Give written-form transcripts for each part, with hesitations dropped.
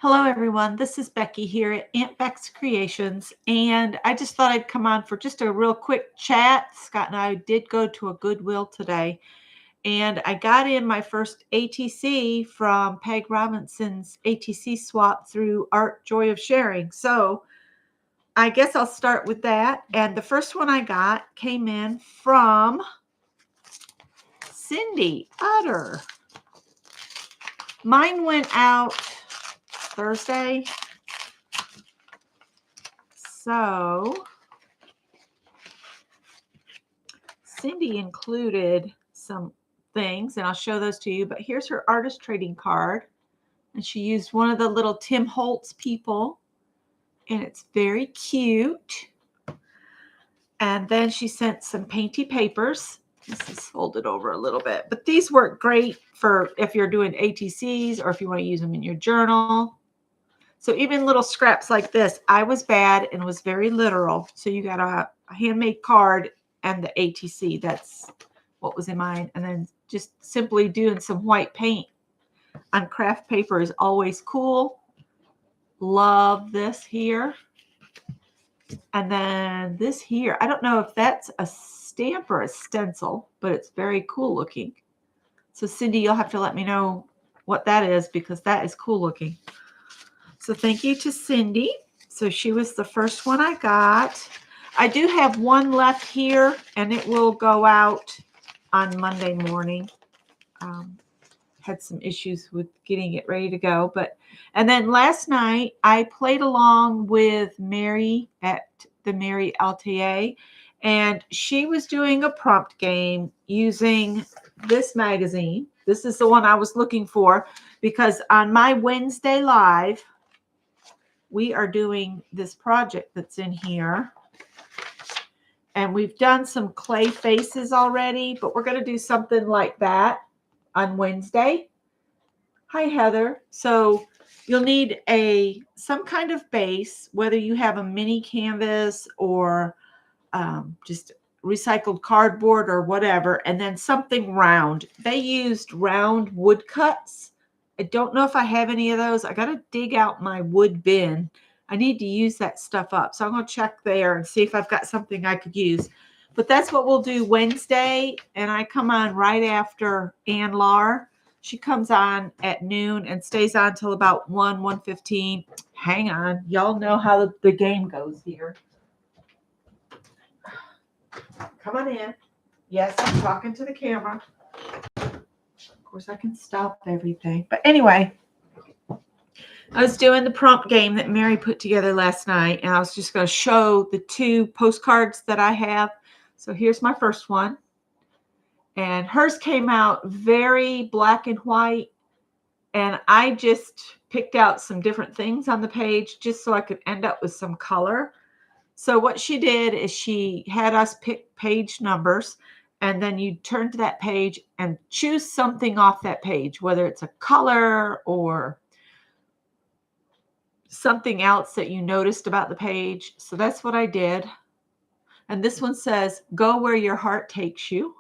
Hello, everyone. This is Becky here at Aunt Beck's Creations, and I just thought I'd come on for just a real quick chat. Scott and I did go to a Goodwill today, and I got in my first ATC from Peg Robinson's ATC swap through Art Joy of Sharing. So I guess I'll start with that. And the first one I got came in from Cindy Utter. Mine went out Thursday. So Cindy included some things, and I'll show those to you, but here's her artist trading card. And she used one of the little Tim Holtz people, and it's very cute. And then she sent some painty papers. This is folded over a little bit, but these work great for if you're doing ATCs or if you want to use them in your journal. So even little scraps like this, I was bad and was very literal. So you got a handmade card and the ATC. That's what was in mine. And then just simply doing some white paint on craft paper is always cool. Love this here. And then this here, I don't know if that's a stamp or a stencil, but it's very cool looking. So Cindy, you'll have to let me know what that is because that is cool looking. So thank you to Cindy. So she was the first one I got. I do have one left here, and it will go out on Monday morning. Had some issues with getting it ready to go. And then last night, I played along with Mary at the Mary Altier, and she was doing a prompt game using this magazine. This is the one I was looking for because on my Wednesday live, we are doing this project that's in here. And we've done some clay faces already, but we're going to do something like that on Wednesday. Hi, Heather. So you'll need some kind of base, whether you have a mini canvas or just recycled cardboard or whatever, and then something round. They used round wood cuts. I don't know if I have any of those. I got to dig out my wood bin. I need to use that stuff up. So I'm going to check there and see if I've got something I could use. But that's what we'll do Wednesday. And I come on right after Ann Lar. She comes on at noon and stays on till about 1:15. Hang on. Y'all know how the game goes here. Come on in. Yes, I'm talking to the camera. Of course, I can stop everything. But anyway, I was doing the prompt game that Mary put together last night, and I was just going to show the two postcards that I have. So here's my first one. And hers came out very black and white, and I just picked out some different things on the page just so I could end up with some color. So what she did is she had us pick page numbers, and then you turn to that page and choose something off that page, whether it's a color or something else that you noticed about the page. So that's what I did. And this one says, go where your heart takes you.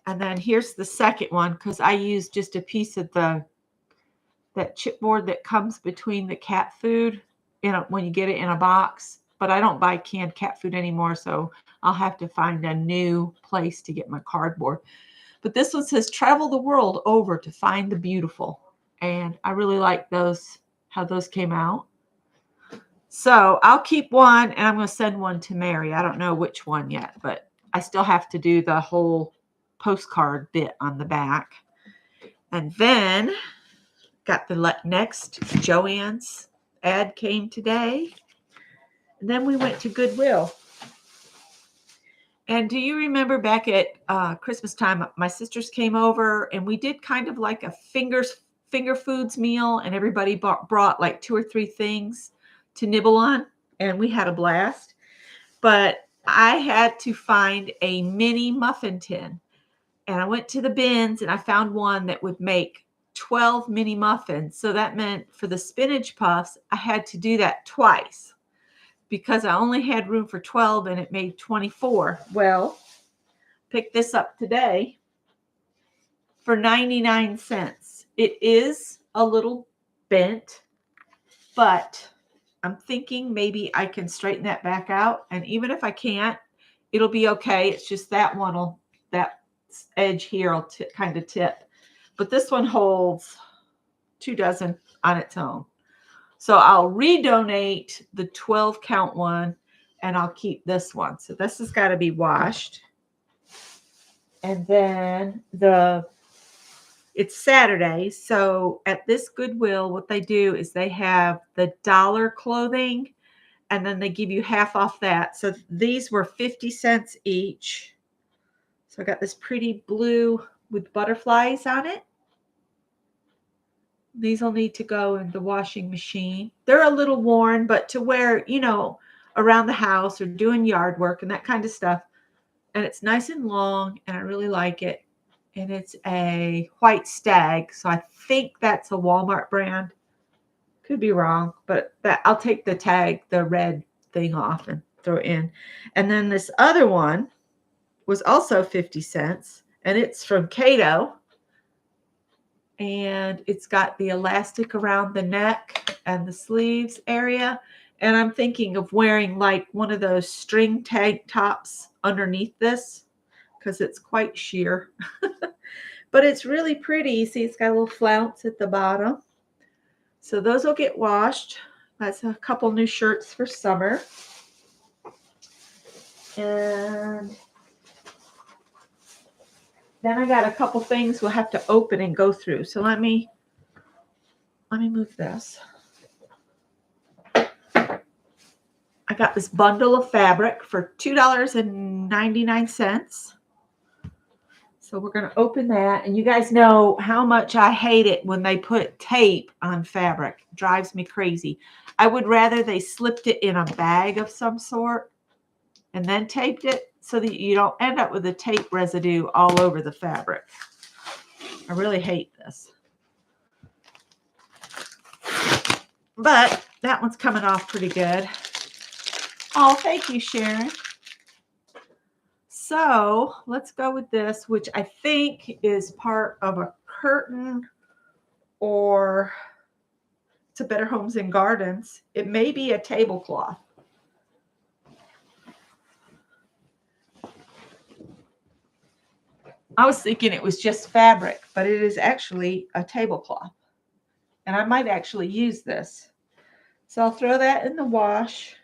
And then here's the second one, because I used just a piece of that chipboard that comes between the cat food when you get it in a box. But I don't buy canned cat food anymore, so I'll have to find a new place to get my cardboard. But this one says, travel the world over to find the beautiful. And I really like those, how those came out. So I'll keep one, and I'm going to send one to Mary. I don't know which one yet, but I still have to do the whole postcard bit on the back. And then got the next, Joanne's ad came today. And then we went to Goodwill. And do you remember back at Christmas time, my sisters came over and we did kind of like a finger foods meal, and everybody brought like 2 or 3 things to nibble on, and we had a blast. But I had to find a mini muffin tin, and I went to the bins and I found one that would make 12 mini muffins. So that meant for the spinach puffs, I had to do that twice because I only had room for 12 and it made 24. Well, picked this up today for 99 cents. It is a little bent, but I'm thinking maybe I can straighten that back out. And even if I can't, it'll be okay. It's just that that edge here will kind of tip. But this one holds 2 dozen on its own. So I'll redonate the 12 count one and I'll keep this one. So this has got to be washed. And then it's Saturday. So at this Goodwill, what they do is they have the dollar clothing and then they give you half off that. So these were 50 cents each. So I got this pretty blue with butterflies on it. These will need to go in the washing machine. They're a little worn, but to wear, around the house or doing yard work and that kind of stuff. And it's nice and long, and I really like it. And it's a white stag, so I think that's a Walmart brand. Could be wrong, but I'll take the tag, the red thing off and throw it in. And then this other one was also 50 cents, and it's from Cato. And it's got the elastic around the neck and the sleeves area. And I'm thinking of wearing like one of those string tank tops underneath this because it's quite sheer. But it's really pretty. See, it's got a little flounce at the bottom. So those will get washed. That's a couple new shirts for summer. And then I got a couple things we'll have to open and go through. So let me move this. I got this bundle of fabric for $2.99. So we're going to open that. And you guys know how much I hate it when they put tape on fabric. It drives me crazy. I would rather they slipped it in a bag of some sort and then taped it so that you don't end up with the tape residue all over the fabric. I really hate this. But that one's coming off pretty good. Oh, thank you, Sharon. So let's go with this, which I think is part of a curtain or to Better Homes and Gardens. It may be a tablecloth. I was thinking it was just fabric, but it is actually a tablecloth. And I might actually use this. So I'll throw that in the wash.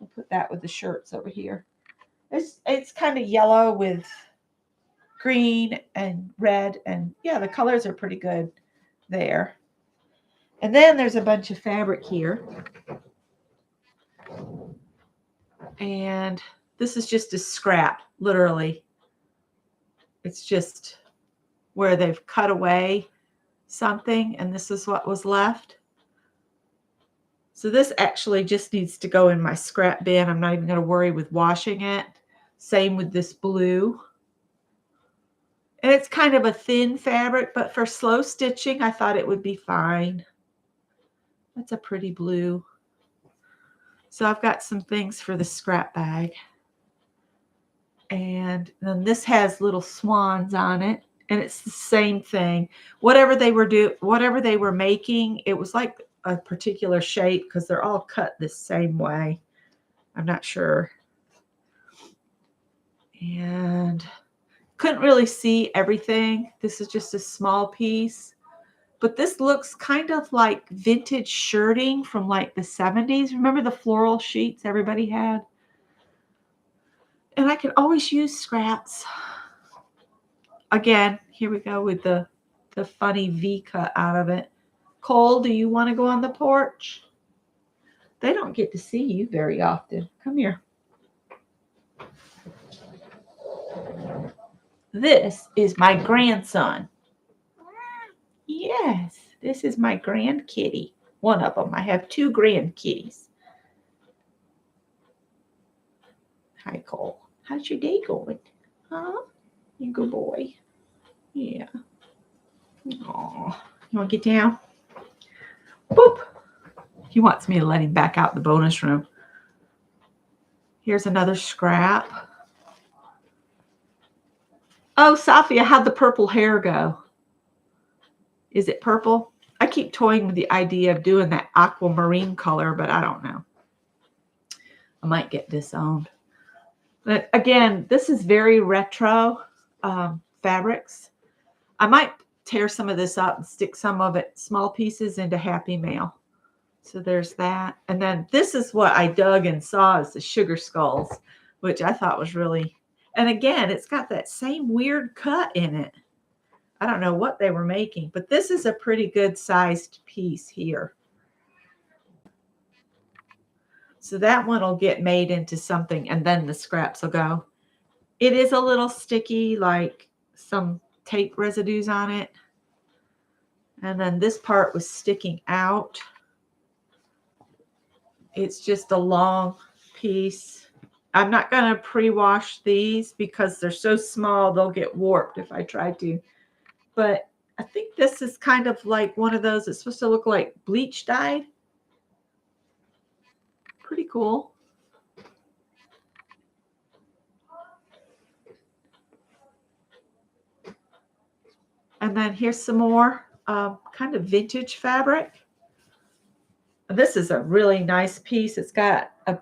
I'll put that with the shirts over here. It's kind of yellow with green and red. And yeah, the colors are pretty good there. And then there's a bunch of fabric here. And this is just a scrap, literally. It's just where they've cut away something, and this is what was left. So this actually just needs to go in my scrap bin. I'm not even going to worry with washing it. Same with this blue. And it's kind of a thin fabric, but for slow stitching, I thought it would be fine. That's a pretty blue. So I've got some things for the scrap bag. And then this has little swans on it. And it's the same thing. Whatever they were making, it was like a particular shape because they're all cut the same way. I'm not sure. And couldn't really see everything. This is just a small piece. But this looks kind of like vintage shirting from like the 70s. Remember the floral sheets everybody had? And I can always use scraps. Again, here we go with the funny V cut out of it. Cole, do you want to go on the porch? They don't get to see you very often. Come here. This is my grandson. Yes, this is my grandkitty. One of them. I have 2 grandkitties. Hi, Cole. How's your day going? Huh? You good boy. Yeah. Aw. You want to get down? Boop. He wants me to let him back out the bonus room. Here's another scrap. Oh, Sophia, how'd the purple hair go? Is it purple? I keep toying with the idea of doing that aquamarine color, but I don't know. I might get disowned. But again, this is very retro fabrics. I might tear some of this up and stick some of it, small pieces, into Happy Mail. So there's that. And then this is what I dug and saw as the sugar skulls, which I thought was really, and again, it's got that same weird cut in it. I don't know what they were making, but this is a pretty good sized piece here. So that one will get made into something, and then the scraps will go. It is a little sticky, like some tape residues on it. And then this part was sticking out. It's just a long piece. I'm not going to pre-wash these because they're so small, they'll get warped if I try to. But I think this is kind of like one of those, it's supposed to look like bleach dyed. Pretty cool. And then here's some more kind of vintage fabric. This is a really nice piece. It's got a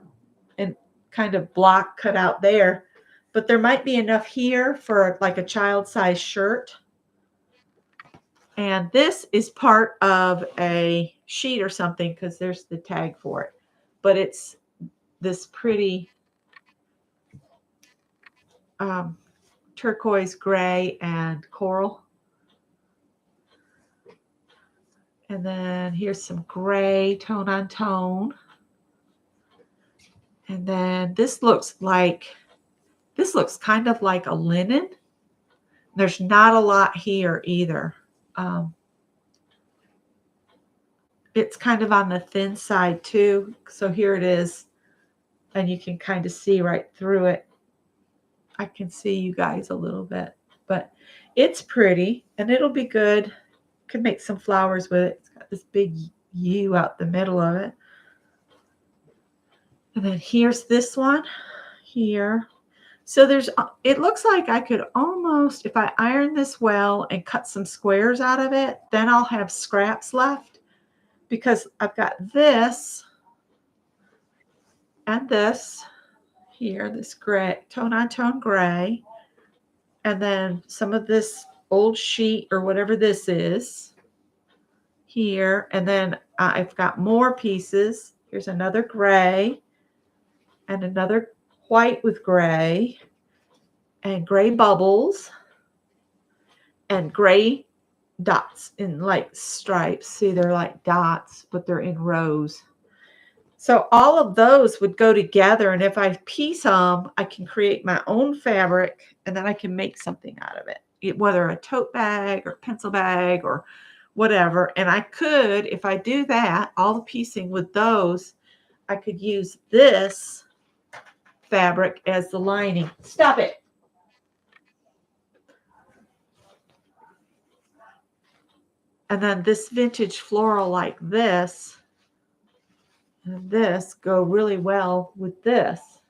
kind of block cut out there, but there might be enough here for like a child-size shirt. And this is part of a sheet or something because there's the tag for it. But it's this pretty turquoise gray and coral. And then here's some gray tone on tone. And then this looks kind of like a linen. There's not a lot here either. It's kind of on the thin side too. So here it is. And you can kind of see right through it. I can see you guys a little bit, but it's pretty and it'll be good. Could make some flowers with it. It's got this big U out the middle of it. And then here's this one here. So it looks like I could almost, if I iron this well and cut some squares out of it, then I'll have scraps left because I've got this and this here, this gray, tone on tone gray, and then some of this old sheet or whatever this is here. And then I've got more pieces. Here's another gray and another white with gray and gray bubbles and gray dots in like stripes. See, they're like dots, but they're in rows. So all of those would go together. And if I piece them, I can create my own fabric and then I can make something out of it, whether a tote bag or pencil bag or whatever. And I could, if I do that, all the piecing with those, I could use this fabric as the lining. Stop it. And then this vintage floral like this and this go really well with this.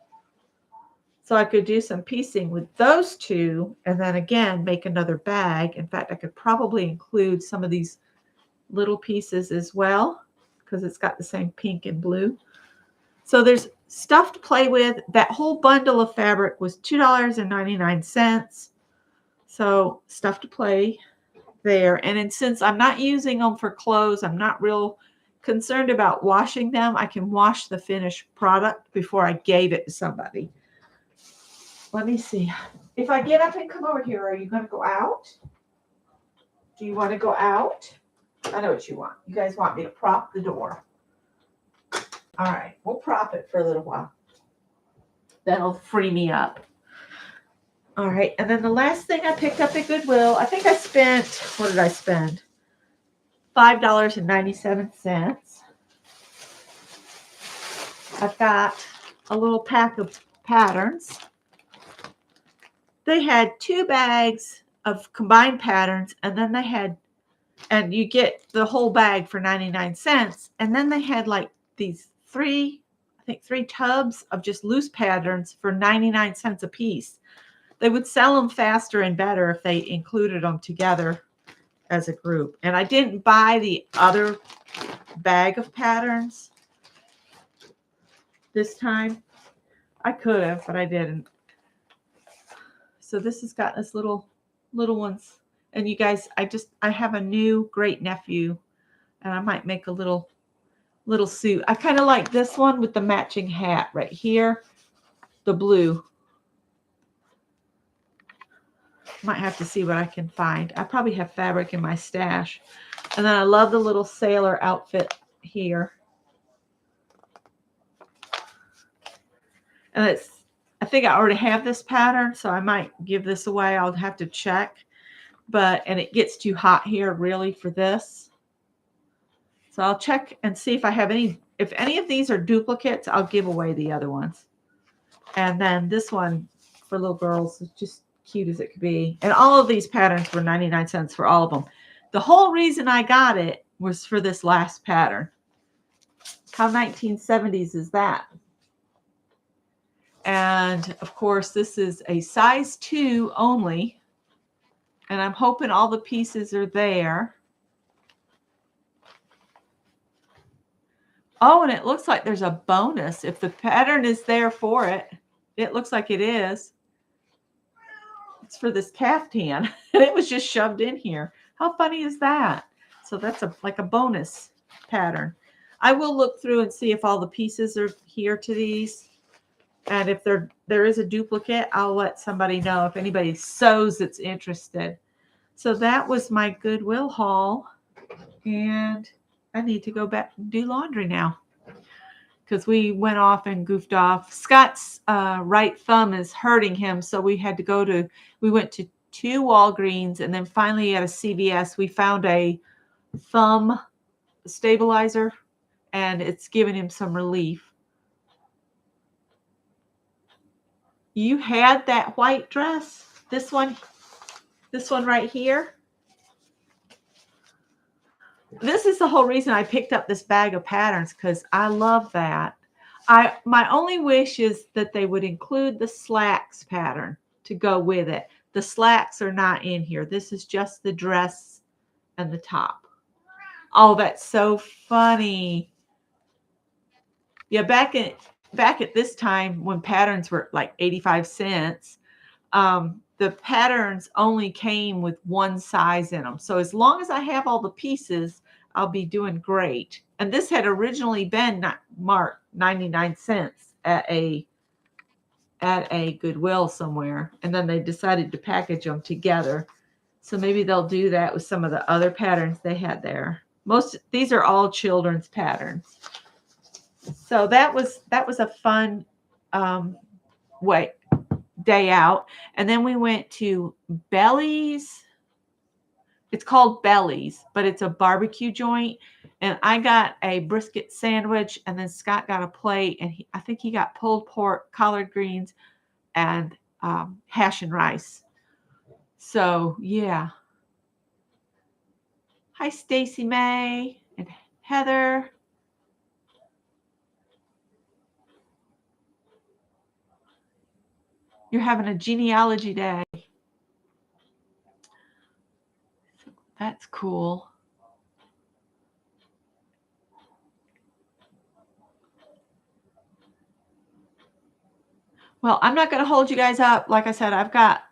So I could do some piecing with those two and then again make another bag. In fact, I could probably include some of these little pieces as well because it's got the same pink and blue. So there's stuff to play with. That whole bundle of fabric was $2.99. So stuff to play there. And since I'm not using them for clothes, I'm not real concerned about washing them. I can wash the finished product before I gave it to somebody. Let me see. If I get up and come over here, are you going to go out? Do you want to go out? I know what you want. You guys want me to prop the door. All right. We'll prop it for a little while. That'll free me up. All right. And then the last thing I picked up at Goodwill, I think I spent, what did I spend? $5.97. I've got a little pack of patterns. They had 2 bags of combined patterns, and then they had, and you get the whole bag for 99 cents. And then they had like these 3 tubs of just loose patterns for 99 cents a piece. They would sell them faster and better if they included them together. as a group. And I didn't buy the other bag of patterns this time. I could have, but I didn't. So this has got this little ones. And you guys, I have a new great nephew, and I might make a little suit. I kind of like this one with the matching hat right here, the blue. Might have to see what I can find. I probably have fabric in my stash. And then I love the little sailor outfit here. And I think I already have this pattern, so I might give this away. I'll have to check. And it gets too hot here really for this. So I'll check and see if I have if any of these are duplicates, I'll give away the other ones. And then this one for little girls is just cute as it could be. And all of these patterns were 99 cents for all of them. The whole reason I got it was for this last pattern. How 1970s is that? And of course, this is a size 2 only. And I'm hoping all the pieces are there. Oh, and it looks like there's a bonus. If the pattern is there for it, it looks like it is. It's for this caftan, and it was just shoved in here. How funny is that? So that's like a bonus pattern. I will look through and see if all the pieces are here to these. And if there is a duplicate, I'll let somebody know if anybody sews that's interested. So that was my Goodwill haul. And I need to go back and do laundry now because we went off and goofed off. Scott's right thumb is hurting him, so we went to 2 Walgreens, and then finally at a CVS, we found a thumb stabilizer, and it's giving him some relief. You had that white dress? This one right here? This is the whole reason I picked up this bag of patterns, because I love that. My only wish is that they would include the slacks pattern to go with it. The slacks are not in here. This is just the dress and the top. Oh, that's so funny. Yeah, back at this time when patterns were like 85 cents, the patterns only came with one size in them. So as long as I have all the pieces, I'll be doing great. And this had originally been marked 99 cents at a Goodwill somewhere. And then they decided to package them together. So maybe they'll do that with some of the other patterns they had there. These are all children's patterns. So that was a fun day out. And then we went to Belly's. It's called Belly's, but it's a barbecue joint. And I got a brisket sandwich, and then Scott got a plate, and I think he got pulled pork, collard greens, and hash and rice. So yeah. Hi, Stacy May and Heather. You're having a genealogy day. That's cool. Well, I'm not going to hold you guys up. Like I said, I've got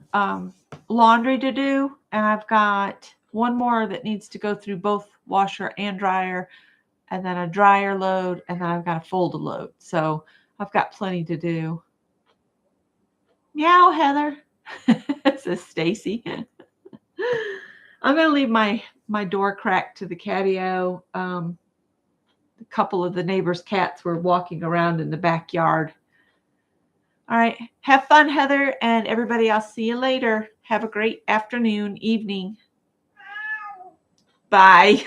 laundry to do, and I've got one more that needs to go through both washer and dryer, and then a dryer load, and then I've got a fold load. So I've got plenty to do. Meow, Heather. Says Stacy. I'm going to leave my door cracked to the catio. A couple of the neighbors' cats were walking around in the backyard. All right. Have fun, Heather, and everybody. I'll see you later. Have a great afternoon, evening. Bye.